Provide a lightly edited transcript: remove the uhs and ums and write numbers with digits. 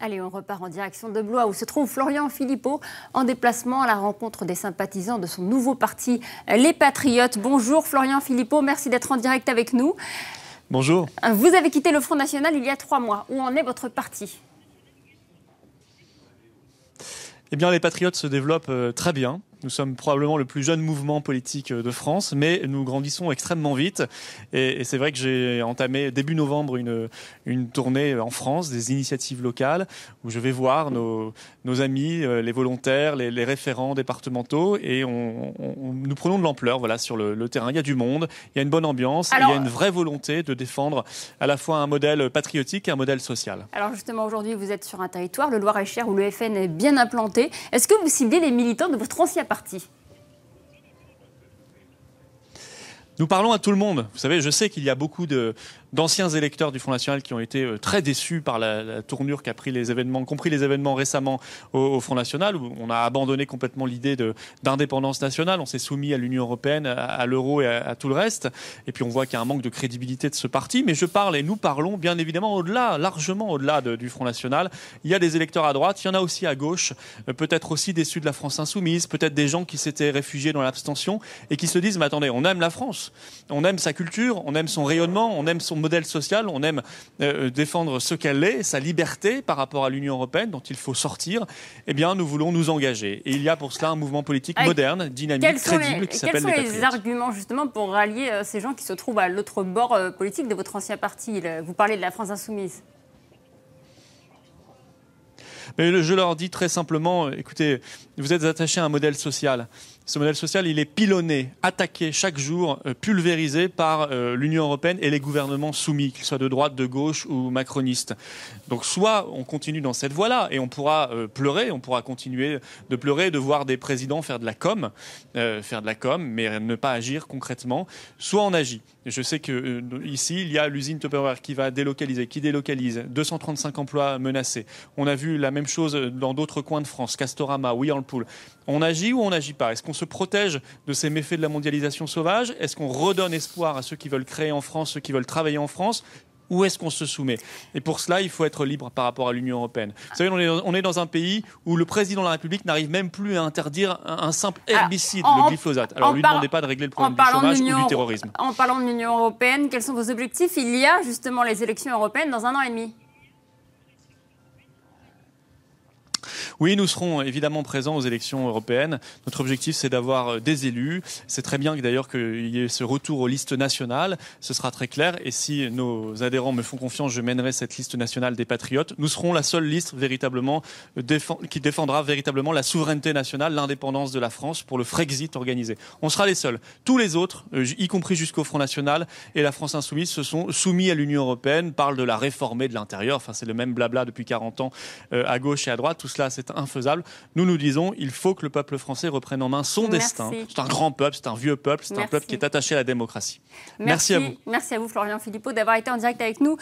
Allez, on repart en direction de Blois où se trouve Florian Philippot en déplacement à la rencontre des sympathisants de son nouveau parti, les Patriotes. Bonjour Florian Philippot, merci d'être en direct avec nous. Bonjour. Vous avez quitté le Front National il y a 3 mois. Où en est votre parti ? Eh bien, les Patriotes se développent très bien. Nous sommes probablement le plus jeune mouvement politique de France, mais nous grandissons extrêmement vite. Et c'est vrai que j'ai entamé début novembre une tournée en France, des initiatives locales, où je vais voir nos amis, les volontaires, les référents départementaux, et nous prenons de l'ampleur sur le terrain. Il y a du monde, il y a une bonne ambiance, et il y a une vraie volonté de défendre à la fois un modèle patriotique et un modèle social. Alors justement, aujourd'hui, vous êtes sur un territoire, le Loir-et-Cher, où le FN est bien implanté. Est-ce que vous ciblez les militants de votre ancien parti ? Nous parlons à tout le monde. Vous savez, je sais qu'il y a beaucoup d'anciens électeurs du Front National qui ont été très déçus par la tournure qu'a pris les événements, compris les événements récemment au Front National, où on a abandonné complètement l'idée d'indépendance nationale. On s'est soumis à l'Union européenne, à l'euro et à tout le reste. Et puis on voit qu'il y a un manque de crédibilité de ce parti. Mais je parle et nous parlons bien évidemment largement au-delà du Front National. Il y a des électeurs à droite, il y en a aussi à gauche, peut-être aussi déçus de la France insoumise, peut-être des gens qui s'étaient réfugiés dans l'abstention et qui se disent « Mais attendez, on aime la France. On aime sa culture, on aime son rayonnement, on aime son modèle social, on aime défendre ce qu'elle est, sa liberté par rapport à l'Union européenne dont il faut sortir. Eh bien, nous voulons nous engager. Et il y a pour cela un mouvement politique moderne, dynamique, crédible qui s'appelle les Patriotes. Quels sont les arguments justement pour rallier ces gens qui se trouvent à l'autre bord politique de votre ancien parti ? Vous parlez de la France insoumise. Mais je leur dis très simplement, écoutez, vous êtes attachés à un modèle social. Ce modèle social, il est pilonné, attaqué chaque jour, pulvérisé par l'Union européenne et les gouvernements soumis, qu'ils soient de droite, de gauche ou macronistes. Donc soit on continue dans cette voie-là et on pourra pleurer, on pourra continuer de pleurer, de voir des présidents faire de la com, mais ne pas agir concrètement. Soit on agit. Je sais que ici, il y a l'usine Tupperware qui va délocaliser, qui délocalise, 235 emplois menacés. On a vu la même chose dans d'autres coins de France, Castorama, Whirlpool. On agit ou on n'agit pas ? Est-ce qu'on se protège de ces méfaits de la mondialisation sauvage ? Est-ce qu'on redonne espoir à ceux qui veulent créer en France, ceux qui veulent travailler en France ? Ou est-ce qu'on se soumet ? Et pour cela, il faut être libre par rapport à l'Union européenne. Vous savez, on est dans un pays où le président de la République n'arrive même plus à interdire un simple herbicide, le glyphosate. Alors, lui ne demandez pas de régler le problème du chômage ou du terrorisme. En parlant de l'Union européenne, quels sont vos objectifs ? Il y a justement les élections européennes dans 1 an et demi. Oui, nous serons évidemment présents aux élections européennes. Notre objectif, c'est d'avoir des élus. C'est très bien d'ailleurs qu'il y ait ce retour aux listes nationales. Ce sera très clair. Et si nos adhérents me font confiance, je mènerai cette liste nationale des Patriotes. Nous serons la seule liste véritablement qui défendra véritablement la souveraineté nationale, l'indépendance de la France pour le Frexit organisé. On sera les seuls. Tous les autres, y compris jusqu'au Front National et la France insoumise, se sont soumis à l'Union européenne, parlent de la réformer de l'intérieur. Enfin, c'est le même blabla depuis 40 ans à gauche et à droite. Tout cela, c'est infaisable. Nous disons, il faut que le peuple français reprenne en main son destin. C'est un grand peuple, c'est un vieux peuple, c'est un peuple qui est attaché à la démocratie. Merci à vous. Merci à vous, Florian Philippot, d'avoir été en direct avec nous.